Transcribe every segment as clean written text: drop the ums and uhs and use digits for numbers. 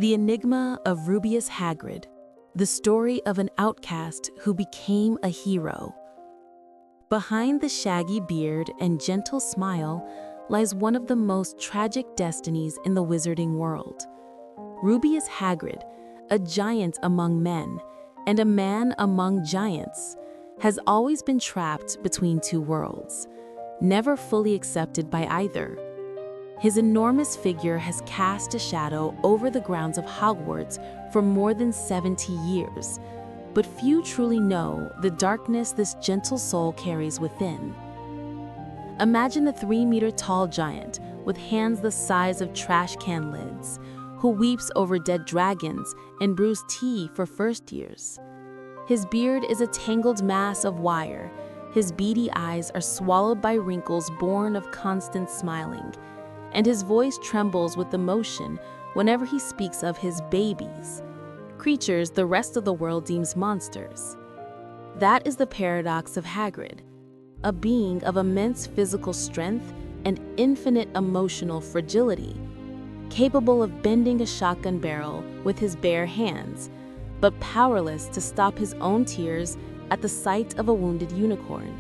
The Enigma of Rubeus Hagrid, the story of an outcast who became a hero. Behind the shaggy beard and gentle smile lies one of the most tragic destinies in the wizarding world. Rubeus Hagrid, a giant among men and a man among giants, has always been trapped between two worlds, never fully accepted by either. His enormous figure has cast a shadow over the grounds of Hogwarts for more than 70 years, but few truly know the darkness this gentle soul carries within. Imagine a 3-meter-tall giant with hands the size of trash can lids, who weeps over dead dragons and brews tea for first years. His beard is a tangled mass of wire, his beady eyes are swallowed by wrinkles born of constant smiling, and his voice trembles with emotion whenever he speaks of his babies, creatures the rest of the world deems monsters. That is the paradox of Hagrid, a being of immense physical strength and infinite emotional fragility, capable of bending a shotgun barrel with his bare hands, but powerless to stop his own tears at the sight of a wounded unicorn.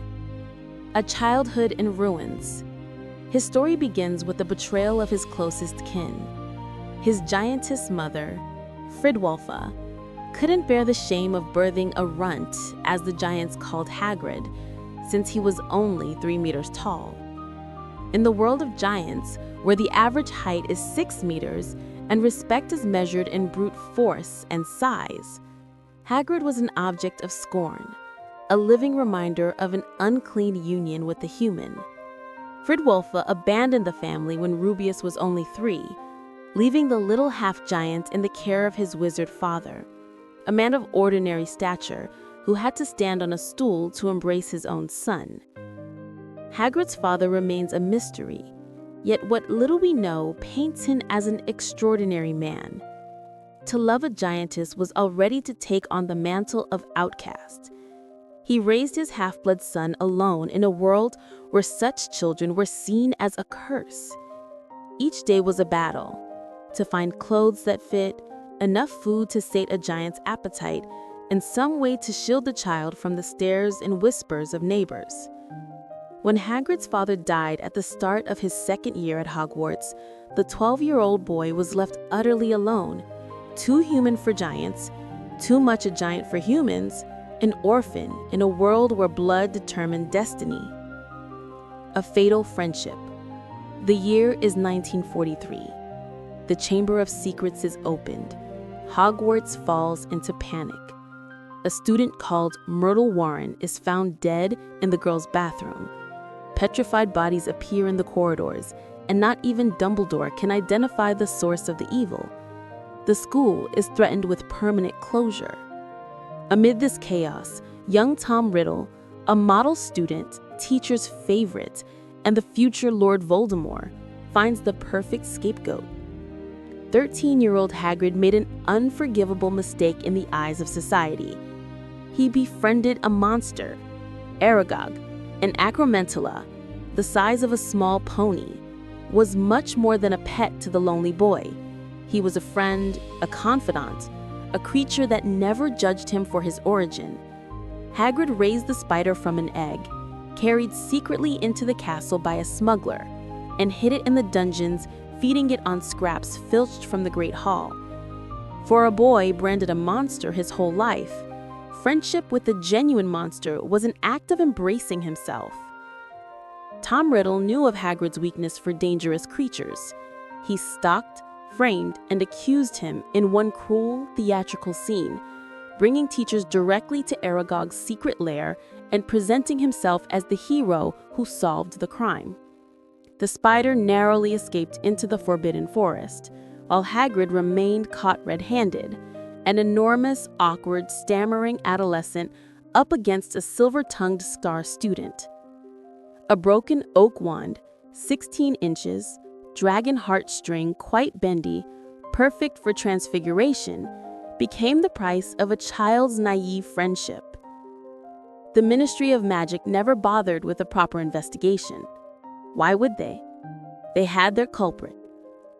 A childhood in ruins. His story begins with the betrayal of his closest kin. His giantess mother, Fridwulfa, couldn't bear the shame of birthing a runt, as the giants called Hagrid, since he was only 3 meters tall. In the world of giants, where the average height is 6 meters and respect is measured in brute force and size, Hagrid was an object of scorn, a living reminder of an unclean union with the human. Fridwulfa abandoned the family when Rubeus was only 3, leaving the little half-giant in the care of his wizard father, a man of ordinary stature who had to stand on a stool to embrace his own son. Hagrid's father remains a mystery, yet what little we know paints him as an extraordinary man. To love a giantess was already to take on the mantle of outcast. He raised his half-blood son alone in a world where such children were seen as a curse. Each day was a battle, to find clothes that fit, enough food to sate a giant's appetite, and some way to shield the child from the stares and whispers of neighbors. When Hagrid's father died at the start of his 2nd year at Hogwarts, the 12-year-old boy was left utterly alone, too human for giants, too much a giant for humans, an orphan in a world where blood determined destiny. A fatal friendship. The year is 1943. The Chamber of Secrets is opened. Hogwarts falls into panic. A student called Myrtle Warren is found dead in the girls' bathroom. Petrified bodies appear in the corridors, and not even Dumbledore can identify the source of the evil. The school is threatened with permanent closure. Amid this chaos, young Tom Riddle, a model student, teacher's favorite, and the future Lord Voldemort, finds the perfect scapegoat. 13-year-old Hagrid made an unforgivable mistake in the eyes of society. He befriended a monster, Aragog, an acromantula, the size of a small pony, was much more than a pet to the lonely boy. He was a friend, a confidant, a creature that never judged him for his origin. Hagrid raised the spider from an egg, carried secretly into the castle by a smuggler, and hid it in the dungeons, feeding it on scraps filched from the Great Hall. For a boy branded a monster his whole life, friendship with the genuine monster was an act of embracing himself. Tom Riddle knew of Hagrid's weakness for dangerous creatures. He stalked, framed, and accused him in one cruel, theatrical scene, bringing teachers directly to Aragog's secret lair and presenting himself as the hero who solved the crime. The spider narrowly escaped into the Forbidden Forest, while Hagrid remained caught red-handed, an enormous, awkward, stammering adolescent up against a silver-tongued star student. A broken oak wand, 16 inches, dragon heartstring quite bendy, perfect for transfiguration, became the price of a child's naive friendship. The Ministry of Magic never bothered with a proper investigation. Why would they? They had their culprit,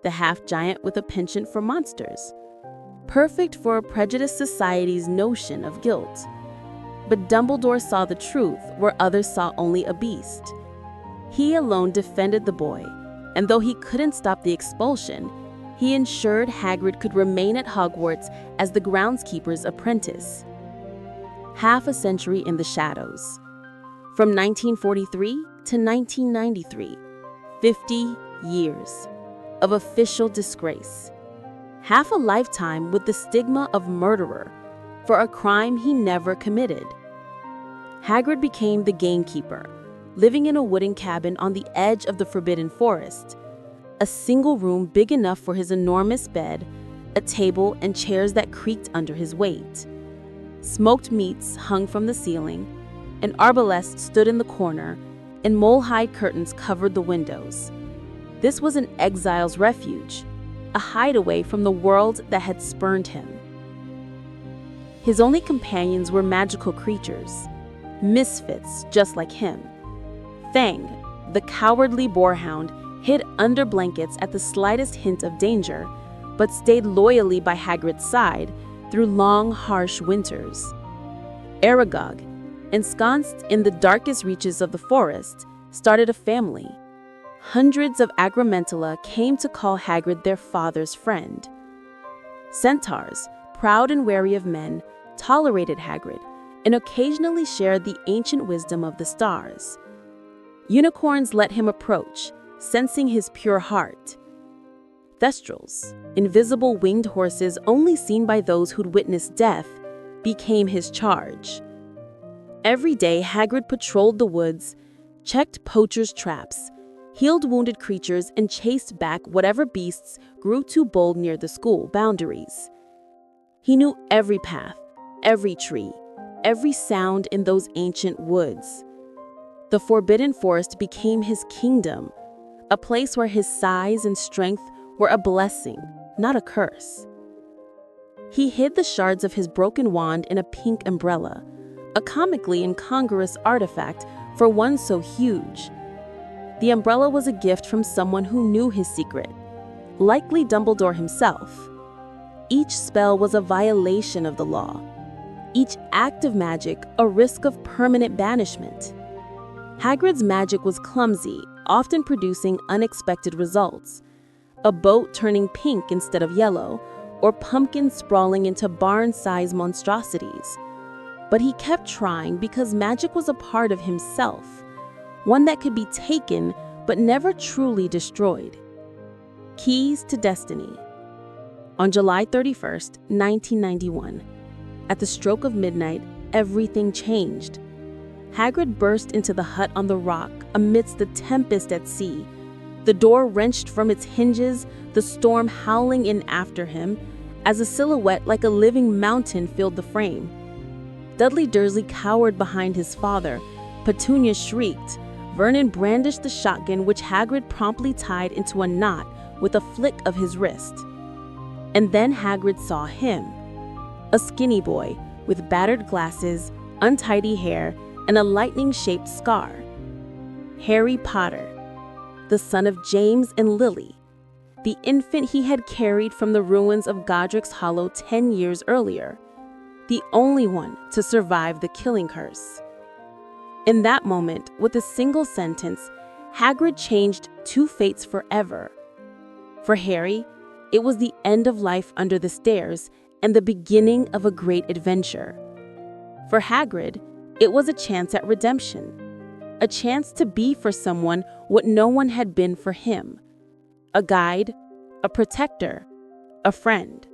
the half-giant with a penchant for monsters, perfect for a prejudiced society's notion of guilt. But Dumbledore saw the truth where others saw only a beast. He alone defended the boy, and though he couldn't stop the expulsion, he ensured Hagrid could remain at Hogwarts as the groundskeeper's apprentice. Half a century in the shadows. From 1943 to 1993, 50 years of official disgrace. Half a lifetime with the stigma of murderer for a crime he never committed. Hagrid became the gamekeeper, living in a wooden cabin on the edge of the Forbidden Forest. A single room big enough for his enormous bed, a table and chairs that creaked under his weight. Smoked meats hung from the ceiling, an arbalest stood in the corner, and mole-hide curtains covered the windows. This was an exile's refuge, a hideaway from the world that had spurned him. His only companions were magical creatures, misfits just like him. Fang, the cowardly boarhound, hid under blankets at the slightest hint of danger, but stayed loyally by Hagrid's side through long, harsh winters. Aragog, ensconced in the darkest reaches of the forest, started a family. Hundreds of acromantulas came to call Hagrid their father's friend. Centaurs, proud and wary of men, tolerated Hagrid and occasionally shared the ancient wisdom of the stars. Unicorns let him approach, sensing his pure heart. Thestrals, invisible winged horses only seen by those who'd witnessed death, became his charge. Every day, Hagrid patrolled the woods, checked poachers' traps, healed wounded creatures, and chased back whatever beasts grew too bold near the school boundaries. He knew every path, every tree, every sound in those ancient woods. The Forbidden Forest became his kingdom, a place where his size and strength were a blessing, not a curse. He hid the shards of his broken wand in a pink umbrella, a comically incongruous artifact for one so huge. The umbrella was a gift from someone who knew his secret, likely Dumbledore himself. Each spell was a violation of the law. Each act of magic a risk of permanent banishment. Hagrid's magic was clumsy, often producing unexpected results. A boat turning pink instead of yellow, or pumpkins sprawling into barn-sized monstrosities. But he kept trying because magic was a part of himself, one that could be taken but never truly destroyed. Keys to Destiny. On July 31st, 1991, at the stroke of midnight, everything changed. Hagrid burst into the hut on the rock amidst the tempest at sea, the door wrenched from its hinges, the storm howling in after him, as a silhouette like a living mountain filled the frame. Dudley Dursley cowered behind his father, Petunia shrieked, Vernon brandished the shotgun which Hagrid promptly tied into a knot with a flick of his wrist. And then Hagrid saw him, a skinny boy with battered glasses, untidy hair, and a lightning-shaped scar. Harry Potter, the son of James and Lily, the infant he had carried from the ruins of Godric's Hollow 10 years earlier, the only one to survive the killing curse. In that moment, with a single sentence, Hagrid changed two fates forever. For Harry, it was the end of life under the stairs and the beginning of a great adventure. For Hagrid, it was a chance at redemption, a chance to be for someone what no one had been for him, a guide, a protector, a friend.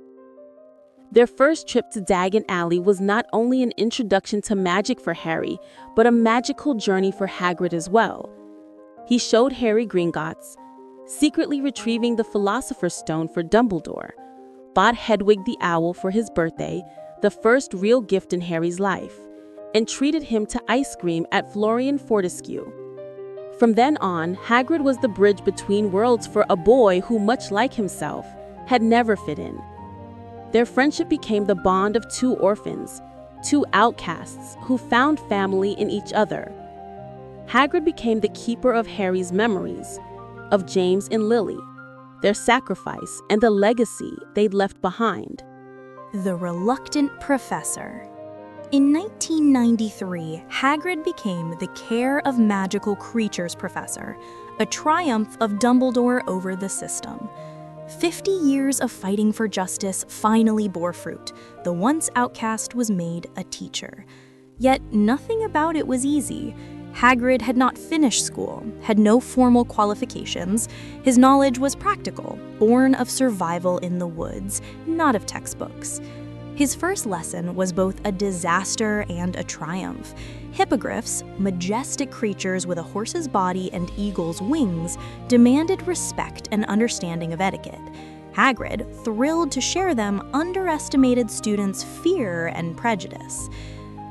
Their first trip to Diagon Alley was not only an introduction to magic for Harry, but a magical journey for Hagrid as well. He showed Harry Gringotts, secretly retrieving the Philosopher's Stone for Dumbledore, bought Hedwig the owl for his birthday, the first real gift in Harry's life, and treated him to ice cream at Florian Fortescue. From then on, Hagrid was the bridge between worlds for a boy who, much like himself, had never fit in. Their friendship became the bond of two orphans, two outcasts who found family in each other. Hagrid became the keeper of Harry's memories, of James and Lily, their sacrifice and the legacy they'd left behind. The Reluctant Professor. In 1993, Hagrid became the Care of Magical Creatures Professor, a triumph of Dumbledore over the system. 50 years of fighting for justice finally bore fruit. The once outcast was made a teacher. Yet nothing about it was easy. Hagrid had not finished school, had no formal qualifications. His knowledge was practical, born of survival in the woods, not of textbooks. His first lesson was both a disaster and a triumph. Hippogriffs, majestic creatures with a horse's body and eagle's wings, demanded respect and understanding of etiquette. Hagrid, thrilled to share them, underestimated students' fear and prejudice.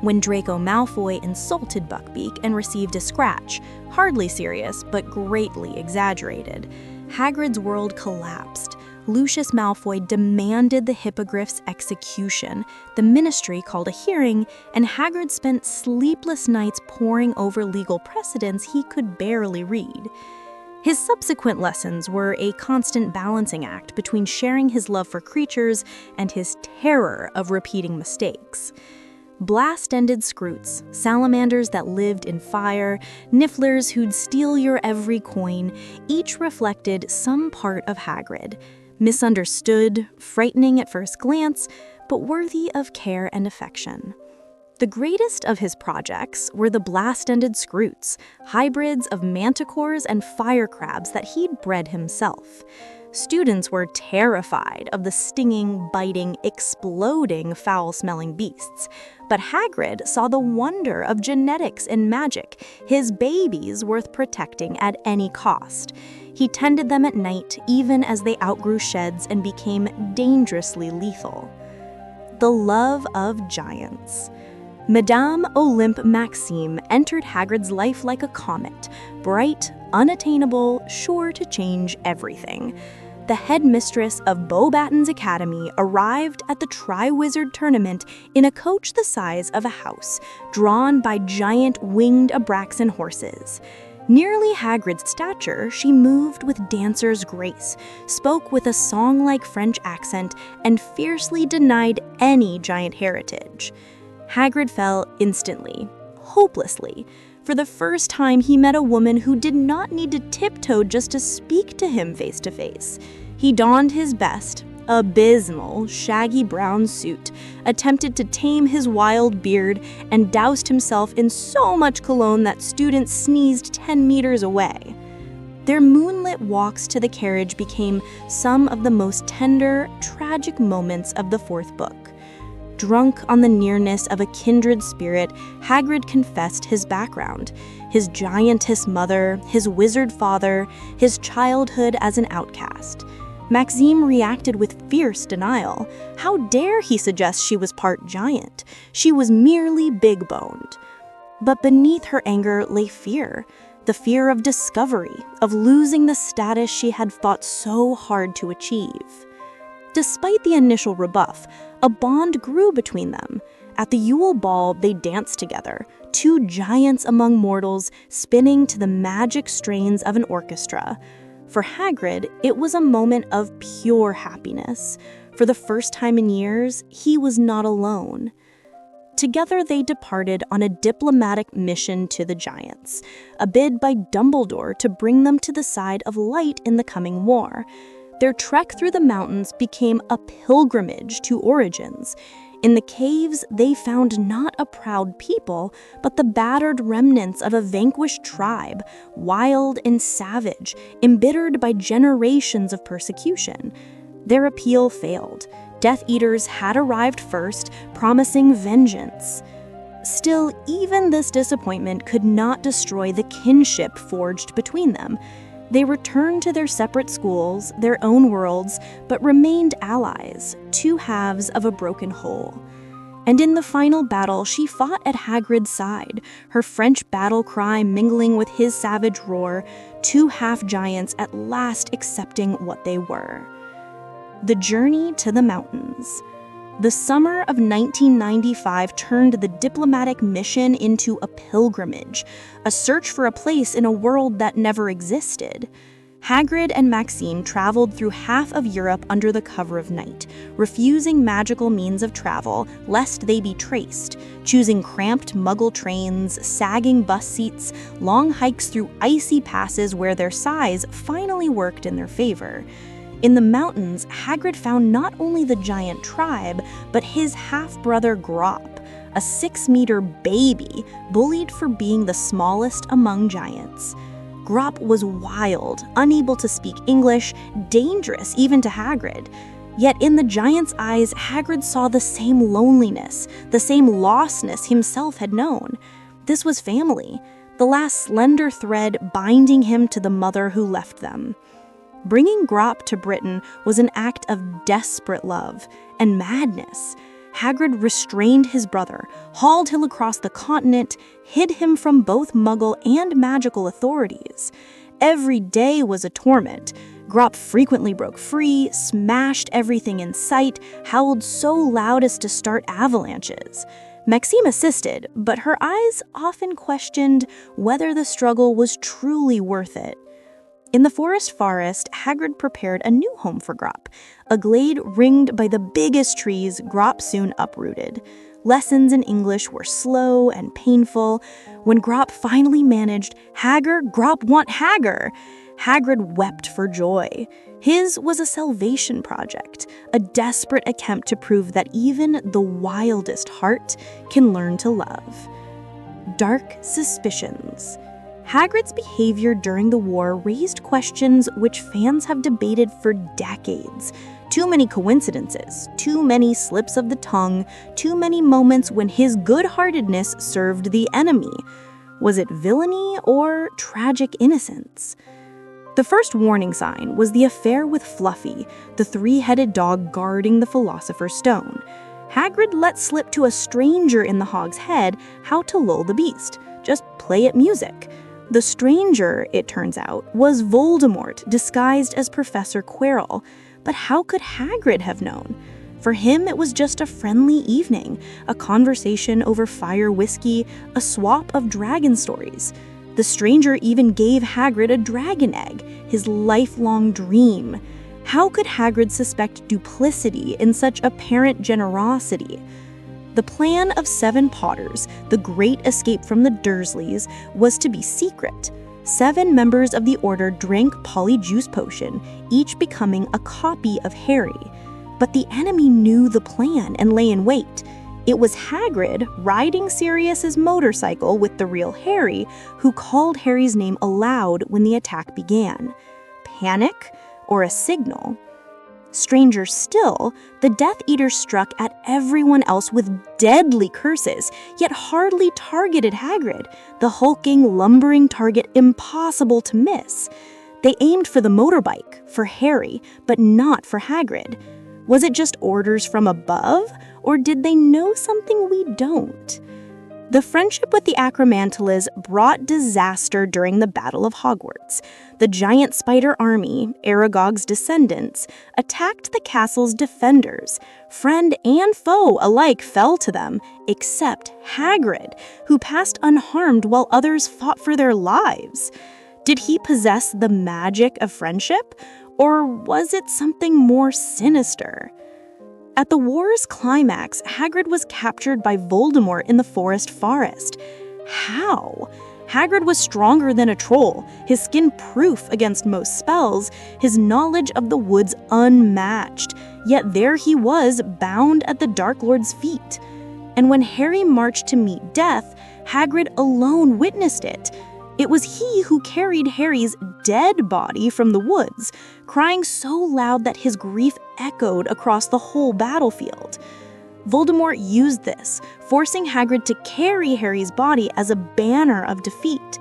When Draco Malfoy insulted Buckbeak and received a scratch, hardly serious but greatly exaggerated, Hagrid's world collapsed. Lucius Malfoy demanded the Hippogriff's execution. The Ministry called a hearing, and Hagrid spent sleepless nights poring over legal precedents he could barely read. His subsequent lessons were a constant balancing act between sharing his love for creatures and his terror of repeating mistakes. Blast-ended scroots, salamanders that lived in fire, nifflers who'd steal your every coin, each reflected some part of Hagrid. Misunderstood, frightening at first glance, but worthy of care and affection. The greatest of his projects were the blast-ended scroots, hybrids of manticores and fire crabs that he'd bred himself. Students were terrified of the stinging, biting, exploding, foul-smelling beasts. But Hagrid saw the wonder of genetics and magic, his babies worth protecting at any cost. He tended them at night, even as they outgrew sheds and became dangerously lethal. The love of giants. Madame Olympe Maxime entered Hagrid's life like a comet, bright, unattainable, sure to change everything. The headmistress of Beauxbaton's Academy arrived at the Triwizard Tournament in a coach the size of a house, drawn by giant winged Abraxan horses. Nearly Hagrid's stature, she moved with dancer's grace, spoke with a song-like French accent, and fiercely denied any giant heritage. Hagrid fell instantly, hopelessly. For the first time, he met a woman who did not need to tiptoe just to speak to him face to face. He donned his best, abysmal, shaggy brown suit, attempted to tame his wild beard, and doused himself in so much cologne that students sneezed 10 meters away. Their moonlit walks to the carriage became some of the most tender, tragic moments of the fourth book. Drunk on the nearness of a kindred spirit, Hagrid confessed his background, his giantess mother, his wizard father, his childhood as an outcast. Maxime reacted with fierce denial. How dare he suggest she was part giant? She was merely big-boned. But beneath her anger lay fear, the fear of discovery, of losing the status she had fought so hard to achieve. Despite the initial rebuff, a bond grew between them. At the Yule Ball, they danced together, two giants among mortals spinning to the magic strains of an orchestra. For Hagrid, it was a moment of pure happiness. For the first time in years, he was not alone. Together they departed on a diplomatic mission to the giants, a bid by Dumbledore to bring them to the side of light in the coming war. Their trek through the mountains became a pilgrimage to origins. In the caves, they found not a proud people, but the battered remnants of a vanquished tribe, wild and savage, embittered by generations of persecution. Their appeal failed. Death Eaters had arrived first, promising vengeance. Still, even this disappointment could not destroy the kinship forged between them. They returned to their separate schools, their own worlds, but remained allies, two halves of a broken whole. And in the final battle, she fought at Hagrid's side, her French battle cry mingling with his savage roar, two half-giants at last accepting what they were. The journey to the mountains. The summer of 1995 turned the diplomatic mission into a pilgrimage, a search for a place in a world that never existed. Hagrid and Maxime traveled through half of Europe under the cover of night, refusing magical means of travel lest they be traced, choosing cramped Muggle trains, sagging bus seats, long hikes through icy passes where their size finally worked in their favor. In the mountains, Hagrid found not only the giant tribe, but his half-brother Grop, a 6-meter baby bullied for being the smallest among giants. Grop was wild, unable to speak English, dangerous even to Hagrid. Yet in the giant's eyes, Hagrid saw the same loneliness, the same lostness himself had known. This was family, the last slender thread binding him to the mother who left them. Bringing Grop to Britain was an act of desperate love and madness. Hagrid restrained his brother, hauled him across the continent, hid him from both Muggle and magical authorities. Every day was a torment. Grop frequently broke free, smashed everything in sight, howled so loud as to start avalanches. Maxime assisted, but her eyes often questioned whether the struggle was truly worth it. In the forest, Hagrid prepared a new home for Grop, a glade ringed by the biggest trees Grop soon uprooted. Lessons in English were slow and painful. When Grop finally managed Hager, Grop want Hager, Hagrid wept for joy. His was a salvation project, a desperate attempt to prove that even the wildest heart can learn to love. Dark suspicions. Hagrid's behavior during the war raised questions which fans have debated for decades. Too many coincidences, too many slips of the tongue, too many moments when his good-heartedness served the enemy. Was it villainy or tragic innocence? The first warning sign was the affair with Fluffy, the three-headed dog guarding the Philosopher's Stone. Hagrid let slip to a stranger in the Hog's Head how to lull the beast. Just play it music. The stranger, it turns out, was Voldemort, disguised as Professor Quirrell. But how could Hagrid have known? For him, it was just a friendly evening, a conversation over fire whiskey, a swap of dragon stories. The stranger even gave Hagrid a dragon egg, his lifelong dream. How could Hagrid suspect duplicity in such apparent generosity? The plan of 7 Potters, the great escape from the Dursleys, was to be secret. 7 members of the Order drank Polyjuice Potion, each becoming a copy of Harry. But the enemy knew the plan and lay in wait. It was Hagrid, riding Sirius's motorcycle with the real Harry, who called Harry's name aloud when the attack began. Panic or a signal? Stranger still, the Death Eaters struck at everyone else with deadly curses, yet hardly targeted Hagrid, the hulking, lumbering target impossible to miss. They aimed for the motorbike, for Harry, but not for Hagrid. Was it just orders from above, or did they know something we don't? The friendship with the acromantulas brought disaster during the Battle of Hogwarts. The giant spider army, Aragog's descendants, attacked the castle's defenders. Friend and foe alike fell to them, except Hagrid, who passed unharmed while others fought for their lives. Did he possess the magic of friendship, or was it something more sinister? At the war's climax, Hagrid was captured by Voldemort in the forest. How? Hagrid was stronger than a troll, his skin proof against most spells, his knowledge of the woods unmatched, yet there he was, bound at the Dark Lord's feet. And when Harry marched to meet death, Hagrid alone witnessed it. It was he who carried Harry's dead body from the woods, crying so loud that his grief echoed across the whole battlefield. Voldemort used this, forcing Hagrid to carry Harry's body as a banner of defeat.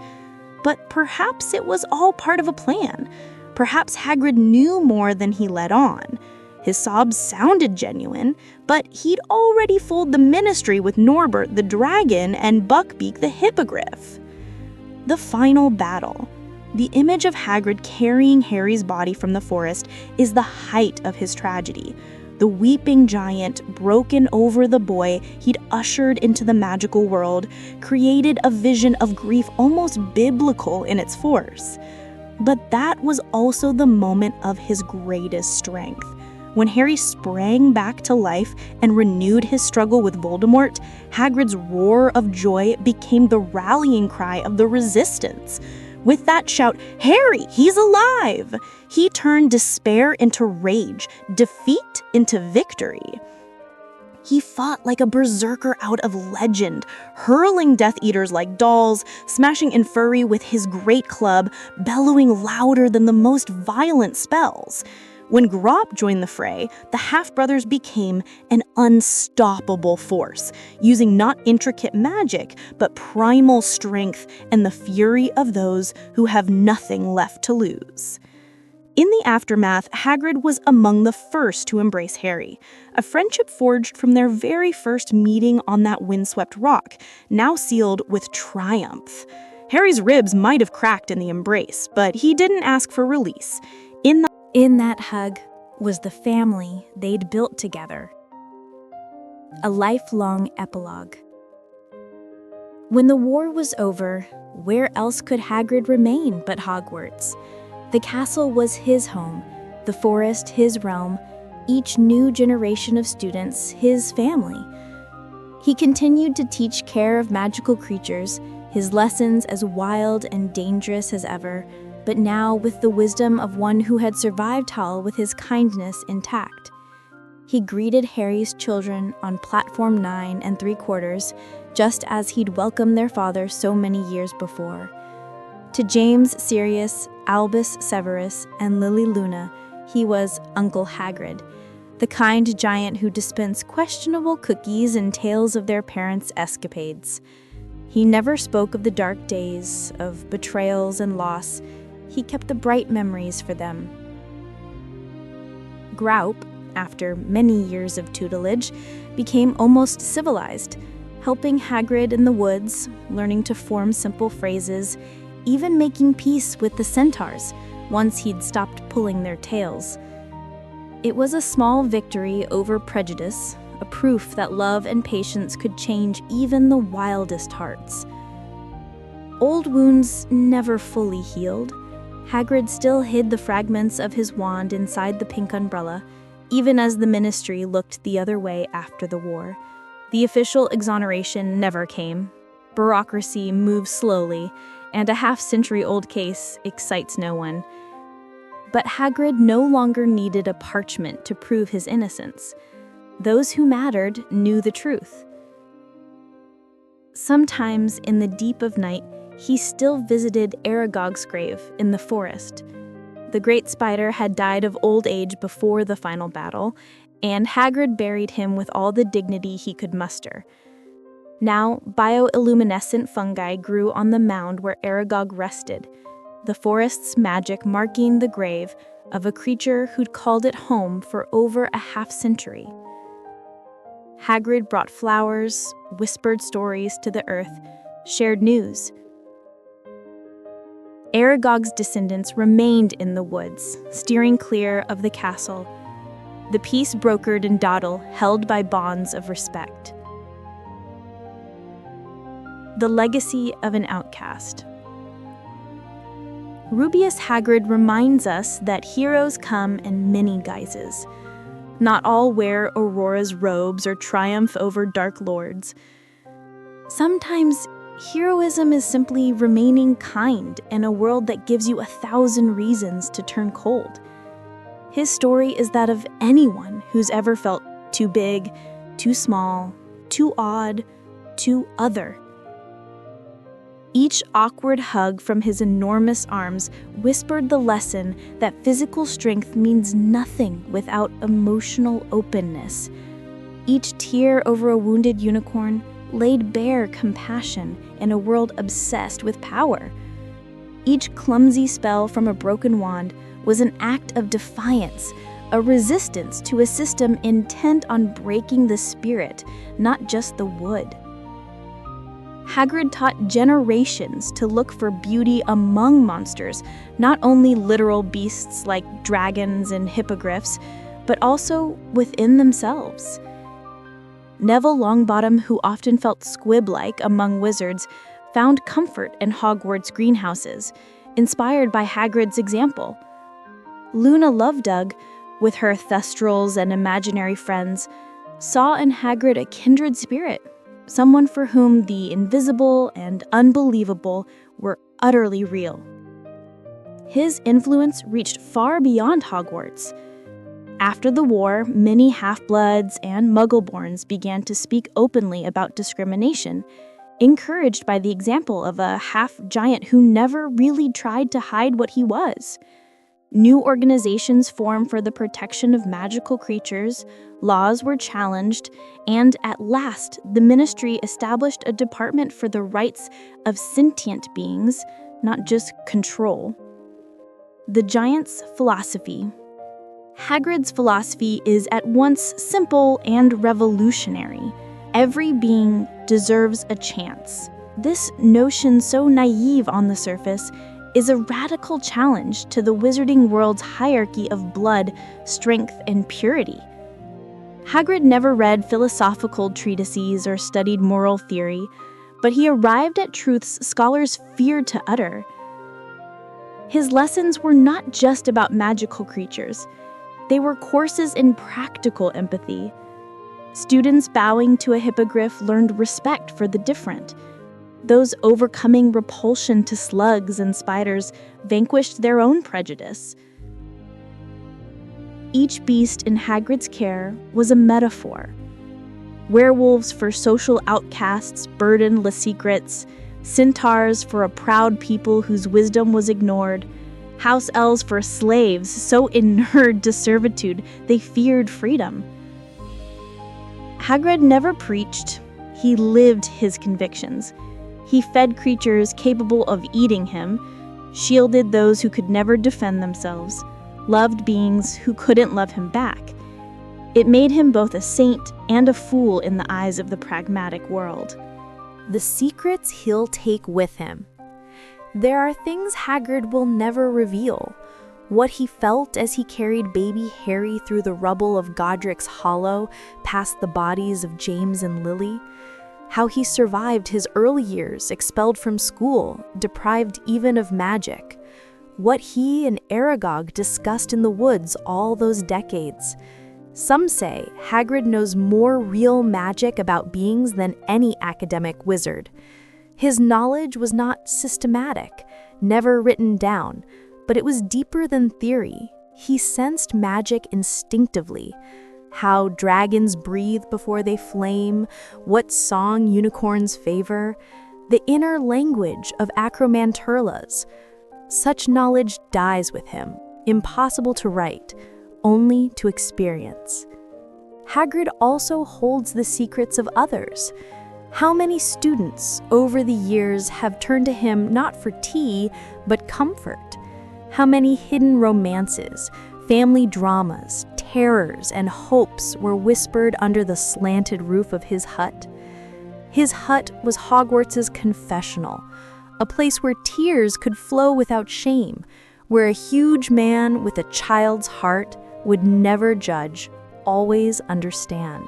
But perhaps it was all part of a plan. Perhaps Hagrid knew more than he let on. His sobs sounded genuine, but he'd already fooled the Ministry with Norbert the dragon and Buckbeak the hippogriff. The final battle. The image of Hagrid carrying Harry's body from the forest is the height of his tragedy. The weeping giant, broken over the boy he'd ushered into the magical world, created a vision of grief almost biblical in its force. But that was also the moment of his greatest strength. When Harry sprang back to life and renewed his struggle with Voldemort, Hagrid's roar of joy became the rallying cry of the resistance. With that shout, "Harry, he's alive!" he turned despair into rage, defeat into victory. He fought like a berserker out of legend, hurling Death Eaters like dolls, smashing Inferi with his great club, bellowing louder than the most violent spells. When Grop joined the fray, the half-brothers became an unstoppable force, using not intricate magic, but primal strength and the fury of those who have nothing left to lose. In the aftermath, Hagrid was among the first to embrace Harry, a friendship forged from their very first meeting on that windswept rock, now sealed with triumph. Harry's ribs might have cracked in the embrace, but he didn't ask for release. In that hug was the family they'd built together. A lifelong epilogue. When the war was over, where else could Hagrid remain but Hogwarts? The castle was his home, the forest his realm, each new generation of students his family. He continued to teach care of magical creatures, his lessons as wild and dangerous as ever, but now with the wisdom of one who had survived hell with his kindness intact. He greeted Harry's children on platform 9 3/4, just as he'd welcomed their father so many years before. To James Sirius, Albus Severus, and Lily Luna, he was Uncle Hagrid, the kind giant who dispensed questionable cookies and tales of their parents' escapades. He never spoke of the dark days, of betrayals and loss. He kept the bright memories for them. Graup, after many years of tutelage, became almost civilized, helping Hagrid in the woods, learning to form simple phrases, even making peace with the centaurs once he'd stopped pulling their tails. It was a small victory over prejudice, a proof that love and patience could change even the wildest hearts. Old wounds never fully healed. Hagrid still hid the fragments of his wand inside the pink umbrella, even as the Ministry looked the other way after the war. The official exoneration never came. Bureaucracy moves slowly, and a half-century-old case excites no one. But Hagrid no longer needed a parchment to prove his innocence. Those who mattered knew the truth. Sometimes in the deep of night, he still visited Aragog's grave in the forest. The great spider had died of old age before the final battle, and Hagrid buried him with all the dignity he could muster. Now, bioluminescent fungi grew on the mound where Aragog rested, the forest's magic marking the grave of a creature who'd called it home for over a half-century. Hagrid brought flowers, whispered stories to the earth, shared news. Aragog's descendants remained in the woods, steering clear of the castle, the peace brokered in Dawdle held by bonds of respect. The legacy of an outcast. Rubeus Hagrid reminds us that heroes come in many guises. Not all wear Aurora's robes or triumph over dark lords. Sometimes heroism is simply remaining kind in a world that gives you 1,000 reasons to turn cold. His story is that of anyone who's ever felt too big, too small, too odd, too other. Each awkward hug from his enormous arms whispered the lesson that physical strength means nothing without emotional openness. Each tear over a wounded unicorn laid bare compassion in a world obsessed with power. Each clumsy spell from a broken wand was an act of defiance, a resistance to a system intent on breaking the spirit, not just the wood. Hagrid taught generations to look for beauty among monsters, not only literal beasts like dragons and hippogriffs, but also within themselves. Neville Longbottom, who often felt squib-like among wizards, found comfort in Hogwarts greenhouses, inspired by Hagrid's example. Luna Lovedoug, with her Thestrals and imaginary friends, saw in Hagrid a kindred spirit, someone for whom the invisible and unbelievable were utterly real. His influence reached far beyond Hogwarts. After the war, many half-bloods and Muggleborns began to speak openly about discrimination, encouraged by the example of a half-giant who never really tried to hide what he was. New organizations formed for the protection of magical creatures, laws were challenged, and at last, the Ministry established a department for the rights of sentient beings, not just control. The Giant's philosophy. Hagrid's philosophy is at once simple and revolutionary. Every being deserves a chance. This notion, so naive on the surface, is a radical challenge to the wizarding world's hierarchy of blood, strength, and purity. Hagrid never read philosophical treatises or studied moral theory, but he arrived at truths scholars feared to utter. His lessons were not just about magical creatures. They were courses in practical empathy. Students bowing to a hippogriff learned respect for the different. Those overcoming repulsion to slugs and spiders vanquished their own prejudice. Each beast in Hagrid's care was a metaphor. Werewolves for social outcasts, burdenless secrets, centaurs for a proud people whose wisdom was ignored, house elves for slaves so inured to servitude they feared freedom. Hagrid never preached, he lived his convictions. He fed creatures capable of eating him, shielded those who could never defend themselves, loved beings who couldn't love him back. It made him both a saint and a fool in the eyes of the pragmatic world. The secrets he'll take with him. There are things Hagrid will never reveal. What he felt as he carried baby Harry through the rubble of Godric's Hollow past the bodies of James and Lily. How he survived his early years, expelled from school, deprived even of magic. What he and Aragog discussed in the woods all those decades. Some say Hagrid knows more real magic about beings than any academic wizard. His knowledge was not systematic, never written down, but it was deeper than theory. He sensed magic instinctively. How dragons breathe before they flame, what song unicorns favor, the inner language of acromantulas. Such knowledge dies with him, impossible to write, only to experience. Hagrid also holds the secrets of others. How many students over the years have turned to him not for tea, but comfort? How many hidden romances, family dramas, terrors, and hopes were whispered under the slanted roof of his hut? His hut was Hogwarts' confessional, a place where tears could flow without shame, where a huge man with a child's heart would never judge, always understand.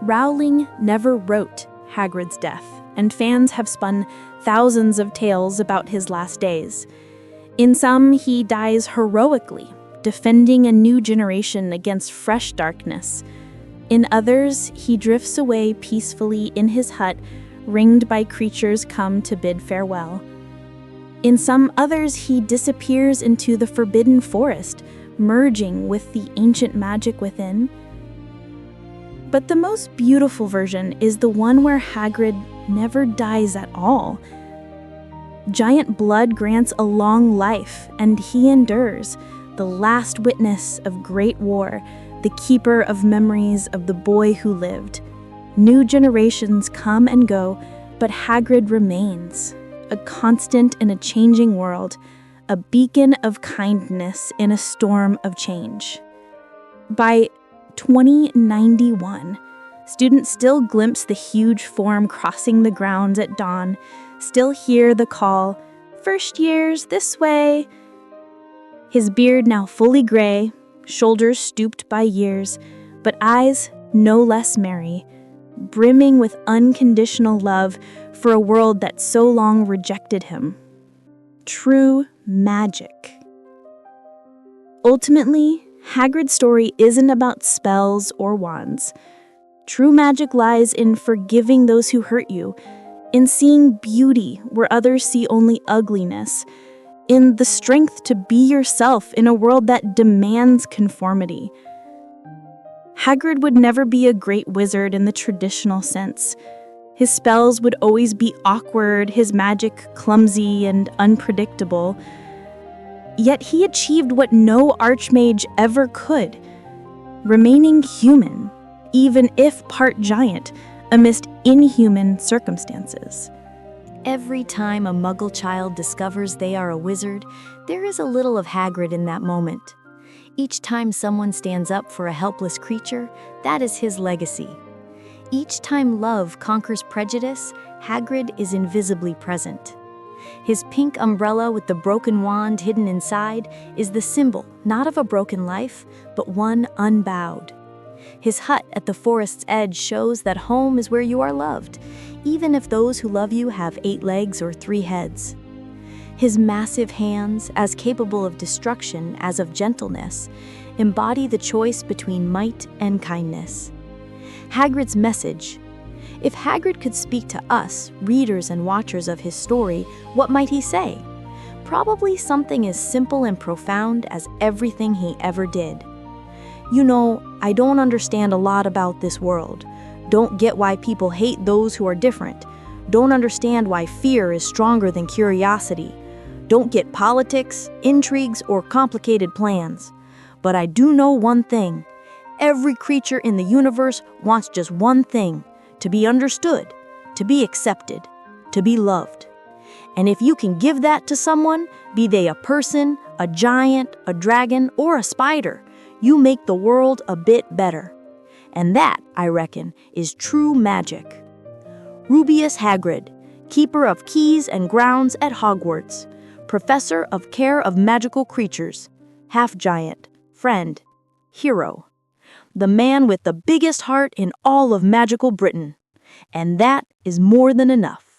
Rowling never wrote Hagrid's death, and fans have spun thousands of tales about his last days. In some, he dies heroically, defending a new generation against fresh darkness. In others, he drifts away peacefully in his hut, ringed by creatures come to bid farewell. In some others, he disappears into the forbidden forest, merging with the ancient magic within. But the most beautiful version is the one where Hagrid never dies at all. Giant blood grants a long life, and he endures, the last witness of great war, the keeper of memories of the boy who lived. New generations come and go, but Hagrid remains, a constant in a changing world, a beacon of kindness in a storm of change. By 2091, students still glimpse the huge form crossing the grounds at dawn, still hear the call, "First years, this way." His beard now fully gray, shoulders stooped by years, but eyes no less merry, brimming with unconditional love for a world that so long rejected him. true magic. Ultimately, Hagrid's story isn't about spells or wands. True magic lies in forgiving those who hurt you, in seeing beauty where others see only ugliness, in the strength to be yourself in a world that demands conformity. Hagrid would never be a great wizard in the traditional sense. His spells would always be awkward, his magic clumsy and unpredictable. Yet he achieved what no archmage ever could, remaining human, even if part giant, amidst inhuman circumstances. Every time a Muggle child discovers they are a wizard, there is a little of Hagrid in that moment. Each time someone stands up for a helpless creature, that is his legacy. Each time love conquers prejudice, Hagrid is invisibly present. His pink umbrella with the broken wand hidden inside is the symbol not of a broken life, but one unbowed. His hut at the forest's edge shows that home is where you are loved, even if those who love you have 8 legs or 3 heads. His massive hands, as capable of destruction as of gentleness, embody the choice between might and kindness. Hagrid's message. If Hagrid could speak to us, readers and watchers of his story, what might he say? Probably something as simple and profound as everything he ever did. You know, I don't understand a lot about this world. Don't get why people hate those who are different. Don't understand why fear is stronger than curiosity. Don't get politics, intrigues, or complicated plans. But I do know one thing. Every creature in the universe wants just one thing: to be understood, to be accepted, to be loved. And if you can give that to someone, be they a person, a giant, a dragon, or a spider, you make the world a bit better. And that, I reckon, is true magic. Rubeus Hagrid, keeper of keys and grounds at Hogwarts, professor of care of magical creatures, half-giant, friend, hero. The man with the biggest heart in all of magical Britain. And that is more than enough.